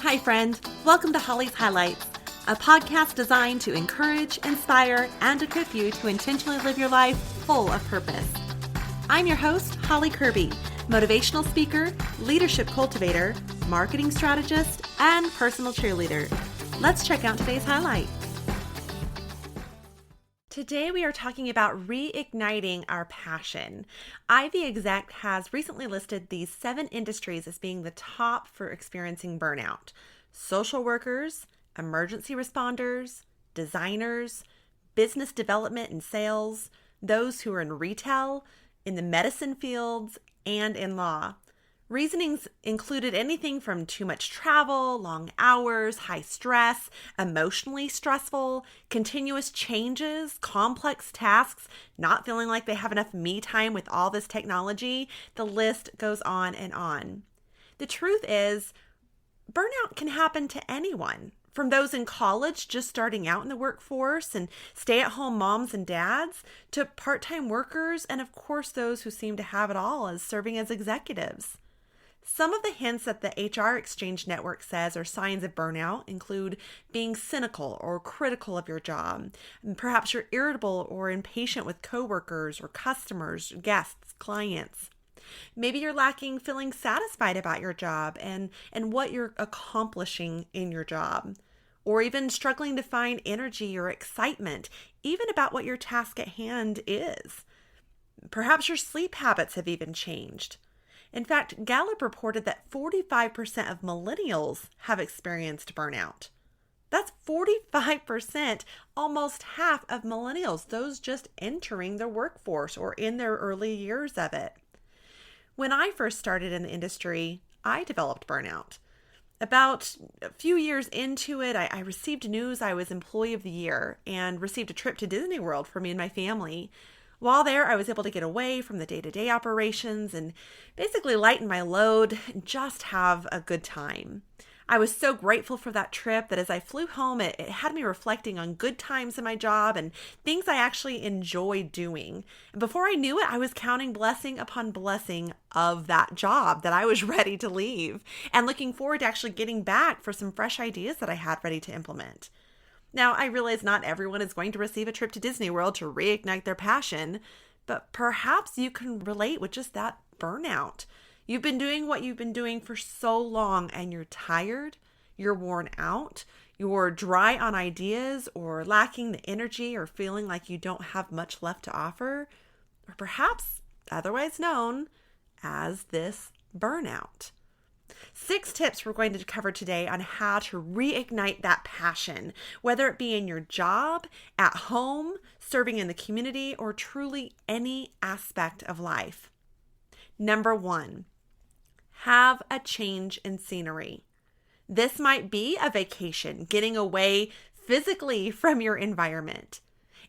Hi, friend. Welcome to Holly's Highlights, a podcast designed to encourage, inspire, and equip you to intentionally live your life full of purpose. I'm your host, Holly Kirby, motivational speaker, leadership cultivator, marketing strategist, and personal cheerleader. Let's check out today's highlight. Today we are talking about reigniting our passion. Exec has recently listed these 7 industries as being the top for experiencing burnout: social workers, emergency responders, designers, business development and sales, those who are in retail, in the medicine fields, and in law. Reasonings included anything from too much travel, long hours, high stress, emotionally stressful, continuous changes, complex tasks, not feeling like they have enough me time with all this technology. The list goes on and on. The truth is, burnout can happen to anyone, from those in college just starting out in the workforce and stay-at-home moms and dads, to part-time workers, and of course those who seem to have it all as serving as executives. Some of the hints that the HR Exchange Network says are signs of burnout include being cynical or critical of your job. And perhaps you're irritable or impatient with coworkers or customers, guests, clients. Maybe you're lacking feeling satisfied about your job and what you're accomplishing in your job. Or even struggling to find energy or excitement, even about what your task at hand is. Perhaps your sleep habits have even changed. In fact, Gallup reported that 45% of millennials have experienced burnout. That's 45%, almost half of millennials, those just entering the workforce or in their early years of it. When I first started in the industry, I developed burnout. About a few years into it, I received news I was Employee of the Year and received a trip to Disney World for me and my family. While there, I was able to get away from the day-to-day operations and basically lighten my load and just have a good time. I was so grateful for that trip that as I flew home, it had me reflecting on good times in my job and things I actually enjoyed doing. And before I knew it, I was counting blessing upon blessing of that job that I was ready to leave and looking forward to actually getting back for some fresh ideas that I had ready to implement. Now, I realize not everyone is going to receive a trip to Disney World to reignite their passion, but perhaps you can relate with just that burnout. You've been doing what you've been doing for so long and you're tired, you're worn out, you're dry on ideas or lacking the energy or feeling like you don't have much left to offer, or perhaps otherwise known as this burnout. 6 tips we're going to cover today on how to reignite that passion, whether it be in your job, at home, serving in the community, or truly any aspect of life. Number 1, have a change in scenery. This might be a vacation, getting away physically from your environment.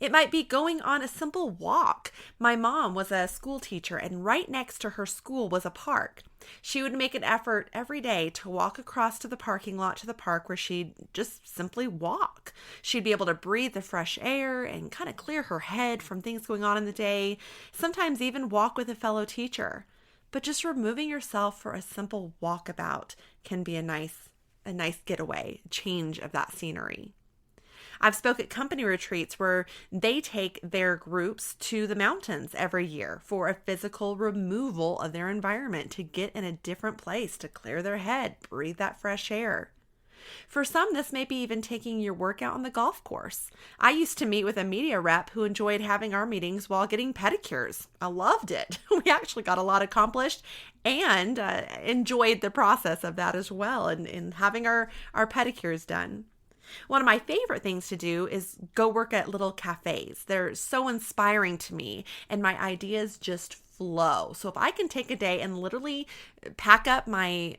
It might be going on a simple walk. My mom was a school teacher, and right next to her school was a park. She would make an effort every day to walk across to the parking lot to the park where she'd just simply walk. She'd be able to breathe the fresh air and kind of clear her head from things going on in the day, sometimes even walk with a fellow teacher. But just removing yourself for a simple walkabout can be a nice getaway, change of that scenery. I've spoke at company retreats where they take their groups to the mountains every year for a physical removal of their environment to get in a different place, to clear their head, breathe that fresh air. For some, this may be even taking your workout on the golf course. I used to meet with a media rep who enjoyed having our meetings while getting pedicures. I loved it. We actually got a lot accomplished and enjoyed the process of that as well and having our pedicures done. One of my favorite things to do is go work at little cafes. They're so inspiring to me, and my ideas just flow. So if I can take a day and literally pack up my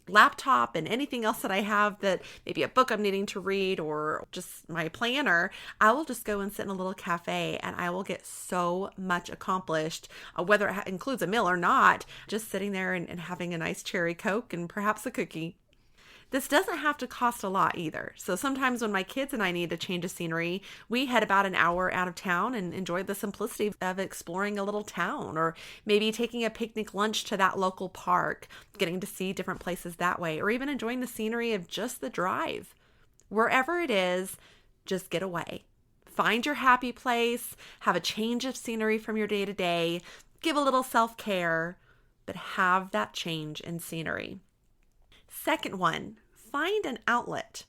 laptop and anything else that I have, that maybe a book I'm needing to read or just my planner, I will just go and sit in a little cafe and I will get so much accomplished, whether it includes a meal or not, just sitting there and having a nice cherry Coke and perhaps a cookie. This doesn't have to cost a lot either. So sometimes when my kids and I need a change of scenery, we head about an hour out of town and enjoy the simplicity of exploring a little town, or maybe taking a picnic lunch to that local park, getting to see different places that way, or even enjoying the scenery of just the drive. Wherever it is, just get away. Find your happy place, have a change of scenery from your day to day, give a little self-care, but have that change in scenery. Second one, find an outlet.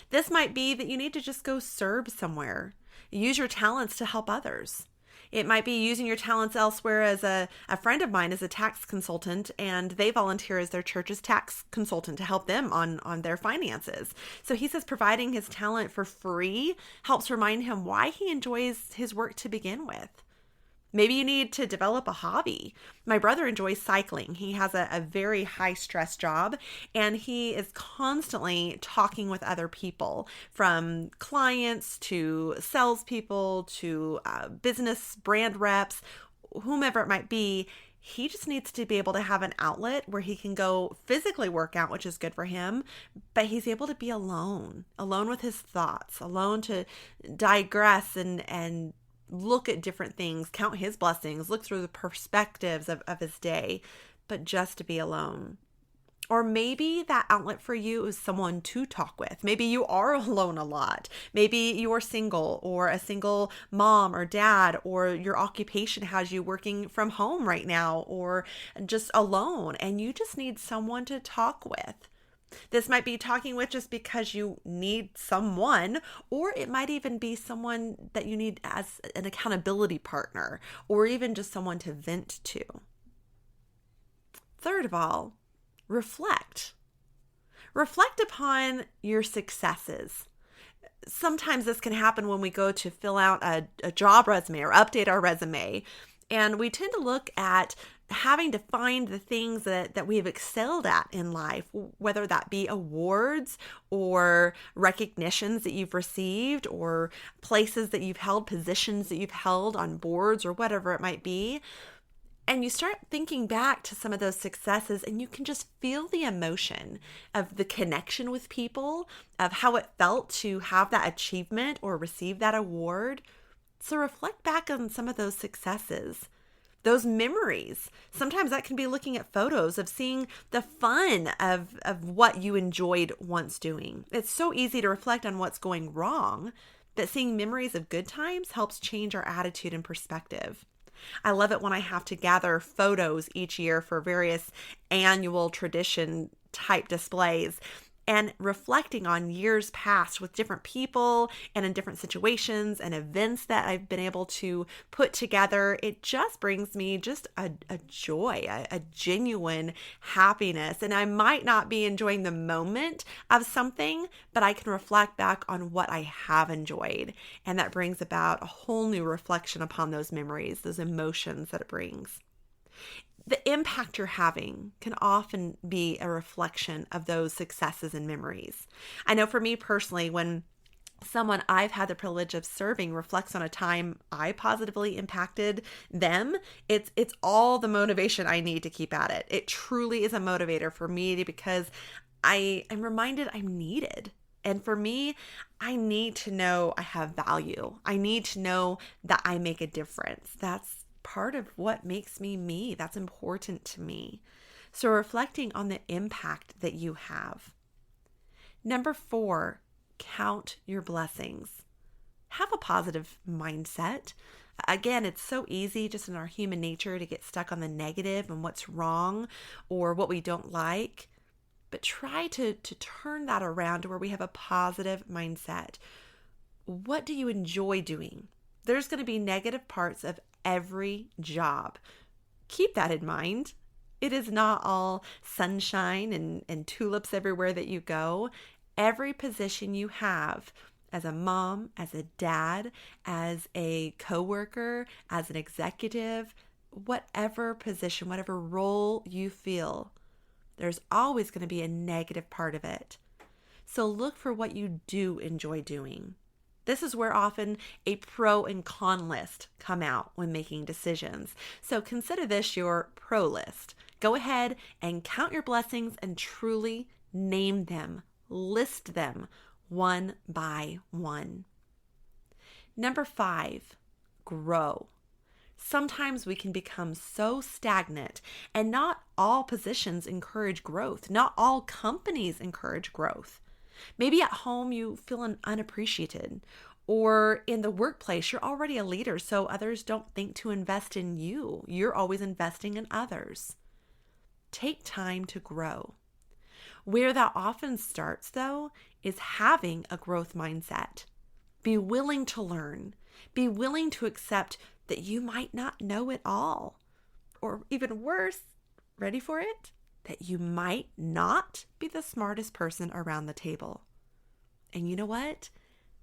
This might be that you need to just go serve somewhere. Use your talents to help others. It might be using your talents elsewhere. As a friend of mine is a tax consultant, and they volunteer as their church's tax consultant to help them on their finances. So he says providing his talent for free helps remind him why he enjoys his work to begin with. Maybe you need to develop a hobby. My brother enjoys cycling. He has a very high stress job, and he is constantly talking with other people, from clients to salespeople to business brand reps, whomever it might be. He just needs to be able to have an outlet where he can go physically work out, which is good for him, but he's able to be alone with his thoughts, alone to digress and look at different things, count his blessings, look through the perspectives of his day, but just to be alone. Or maybe that outlet for you is someone to talk with. Maybe you are alone a lot. Maybe you're single, or a single mom or dad, or your occupation has you working from home right now, or just alone, and you just need someone to talk with. This might be talking with just because you need someone, or it might even be someone that you need as an accountability partner, or even just someone to vent to. Third of all, reflect. Reflect upon your successes. Sometimes this can happen when we go to fill out a job resume or update our resume, and we tend to look at having to find the things that we have excelled at in life, whether that be awards or recognitions that you've received, or places that you've held, positions that you've held on boards, or whatever it might be. And you start thinking back to some of those successes, and you can just feel the emotion of the connection with people, of how it felt to have that achievement or receive that award. So reflect back on some of those successes, those memories. Sometimes that can be looking at photos of seeing the fun of what you enjoyed once doing. It's so easy to reflect on what's going wrong, but seeing memories of good times helps change our attitude and perspective. I love it when I have to gather photos each year for various annual tradition type displays, and reflecting on years past with different people and in different situations and events that I've been able to put together. It just brings me just a joy, a genuine happiness. And I might not be enjoying the moment of something, but I can reflect back on what I have enjoyed. And that brings about a whole new reflection upon those memories, those emotions that it brings. The impact you're having can often be a reflection of those successes and memories. I know for me personally, when someone I've had the privilege of serving reflects on a time I positively impacted them, it's all the motivation I need to keep at it. It truly is a motivator for me, because I'm reminded I'm needed. And for me, I need to know I have value. I need to know that I make a difference. That's part of what makes me me. That's important to me. So reflecting on the impact that you have. Number 4, count your blessings. Have a positive mindset. Again, it's so easy just in our human nature to get stuck on the negative and what's wrong or what we don't like. But try to turn that around to where we have a positive mindset. What do you enjoy doing? There's going to be negative parts of every job. Keep that in mind. It is not all sunshine and tulips everywhere that you go. Every position you have, as a mom, as a dad, as a coworker, as an executive, whatever position, whatever role you feel, there's always going to be a negative part of it. So look for what you do enjoy doing. This is where often a pro and con list come out when making decisions. So consider this your pro list. Go ahead and count your blessings and truly name them List them one by one. Number 5, grow. Sometimes we can become so stagnant, and not all positions encourage growth. Not all companies encourage growth. Maybe at home you feel unappreciated, or in the workplace you're already a leader, so others don't think to invest in you. You're always investing in others. Take time to grow. Where that often starts, though, is having a growth mindset. Be willing to learn. Be willing to accept that you might not know it all. Or even worse, ready for it? That you might not be the smartest person around the table. And you know what?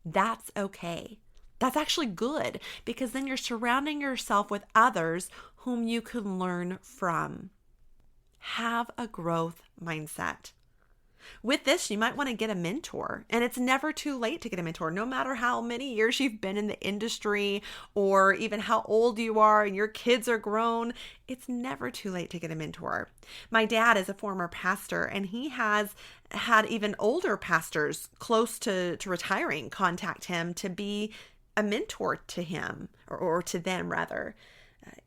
That's okay. That's actually good, because then you're surrounding yourself with others whom you can learn from. Have a growth mindset. With this, you might want to get a mentor, and it's never too late to get a mentor. No matter how many years you've been in the industry, or even how old you are and your kids are grown, it's never too late to get a mentor. My dad is a former pastor, and he has had even older pastors close to retiring contact him to be a mentor to him, or to them rather.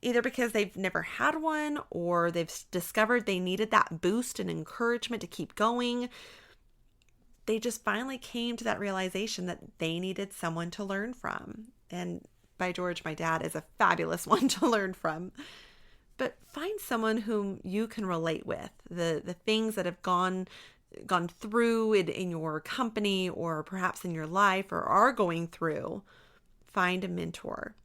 Either because they've never had one, or they've discovered they needed that boost and encouragement to keep going. They just finally came to that realization that they needed someone to learn from. And by George, my dad is a fabulous one to learn from. But find someone whom you can relate with. The things that have gone through in your company, or perhaps in your life, or are going through. Find a mentor.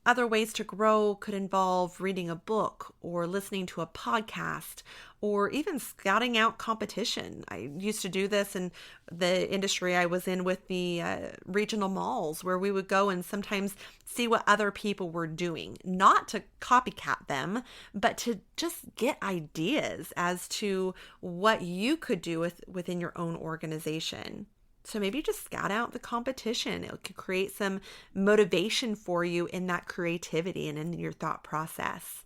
Other ways to grow could involve reading a book, or listening to a podcast, or even scouting out competition. I used to do this in the industry I was in with the regional malls, where we would go and sometimes see what other people were doing, not to copycat them, but to just get ideas as to what you could do within your own organization. So maybe just scout out the competition. It could create some motivation for you in that creativity and in your thought process.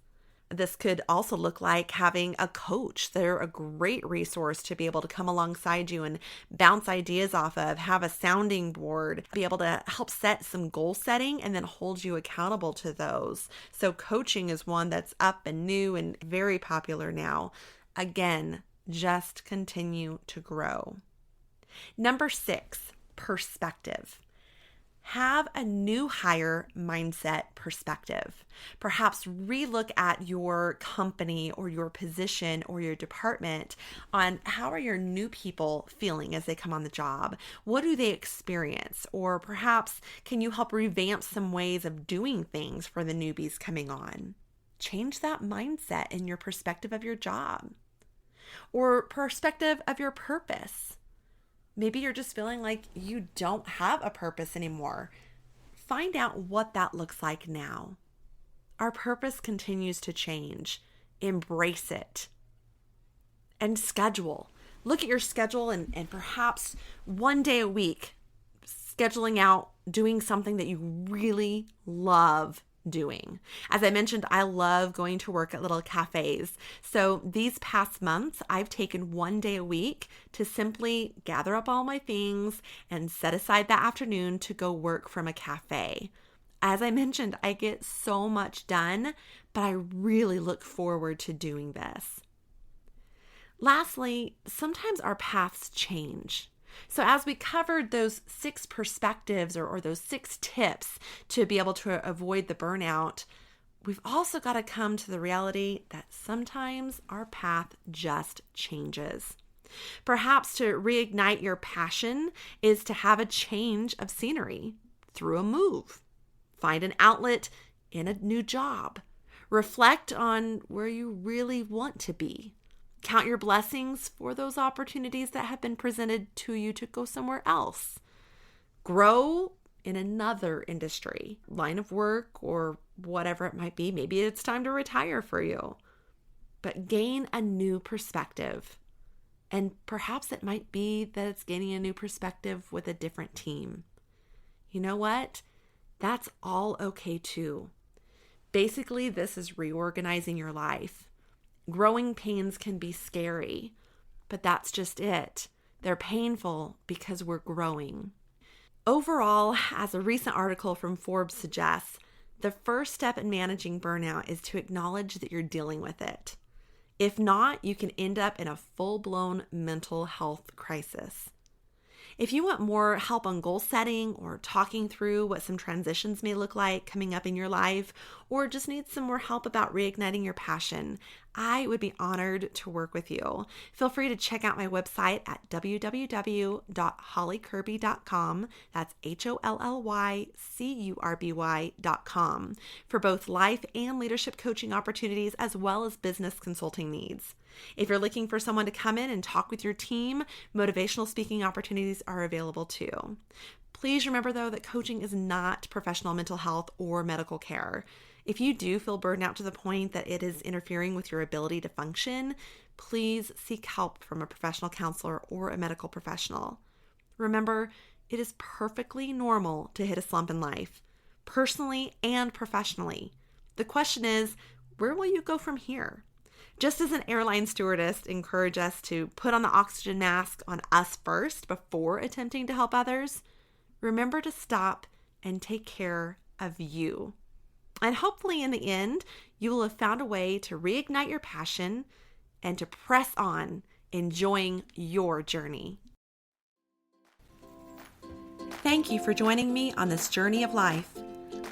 This could also look like having a coach. They're a great resource to be able to come alongside you and bounce ideas off of, have a sounding board, be able to help set some goal setting and then hold you accountable to those. So coaching is one that's up and new and very popular now. Again, just continue to grow. Number 6, perspective. Have a new hire mindset perspective. Perhaps relook at your company or your position or your department on how are your new people feeling as they come on the job? What do they experience? Or perhaps can you help revamp some ways of doing things for the newbies coming on? Change that mindset in your perspective of your job or perspective of your purpose. Maybe you're just feeling like you don't have a purpose anymore. Find out what that looks like now. Our purpose continues to change. Embrace it. And schedule. Look at your schedule and perhaps one day a week, scheduling out doing something that you really love doing. As I mentioned, I love going to work at little cafes. So these past months, I've taken one day a week to simply gather up all my things and set aside that afternoon to go work from a cafe. As I mentioned, I get so much done, but I really look forward to doing this. Lastly, sometimes our paths change. So as we covered those 6 perspectives or those 6 tips to be able to avoid the burnout, we've also got to come to the reality that sometimes our path just changes. Perhaps to reignite your passion is to have a change of scenery through a move. Find an outlet in a new job. Reflect on where you really want to be. Count your blessings for those opportunities that have been presented to you to go somewhere else. Grow in another industry, line of work, or whatever it might be. Maybe it's time to retire for you. But gain a new perspective. And perhaps it might be that it's gaining a new perspective with a different team. You know what? That's all okay too. Basically, this is reorganizing your life. Growing pains can be scary, but that's just it. They're painful because we're growing. Overall, as a recent article from Forbes suggests, the first step in managing burnout is to acknowledge that you're dealing with it. If not, you can end up in a full-blown mental health crisis. If you want more help on goal setting or talking through what some transitions may look like coming up in your life, or just need some more help about reigniting your passion, I would be honored to work with you. Feel free to check out my website at www.hollycurby.com. That's HOLLYCURBY.com for both life and leadership coaching opportunities as well as business consulting needs. If you're looking for someone to come in and talk with your team, motivational speaking opportunities are available too. Please remember, though, that coaching is not professional mental health or medical care. If you do feel burned out to the point that it is interfering with your ability to function, please seek help from a professional counselor or a medical professional. Remember, it is perfectly normal to hit a slump in life, personally and professionally. The question is, where will you go from here? Just as an airline stewardess encouraged us to put on the oxygen mask on us first before attempting to help others, remember to stop and take care of you. And hopefully in the end, you will have found a way to reignite your passion and to press on, enjoying your journey. Thank you for joining me on this journey of life.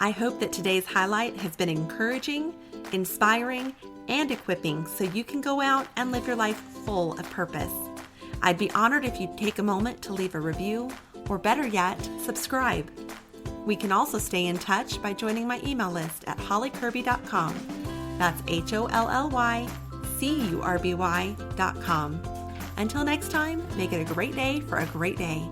I hope that today's highlight has been encouraging, inspiring, and equipping so you can go out and live your life full of purpose. I'd be honored if you'd take a moment to leave a review, or better yet, subscribe. We can also stay in touch by joining my email list at hollycurby.com. That's HOLLYCURBY.com. Until next time, make it a great day for a great day.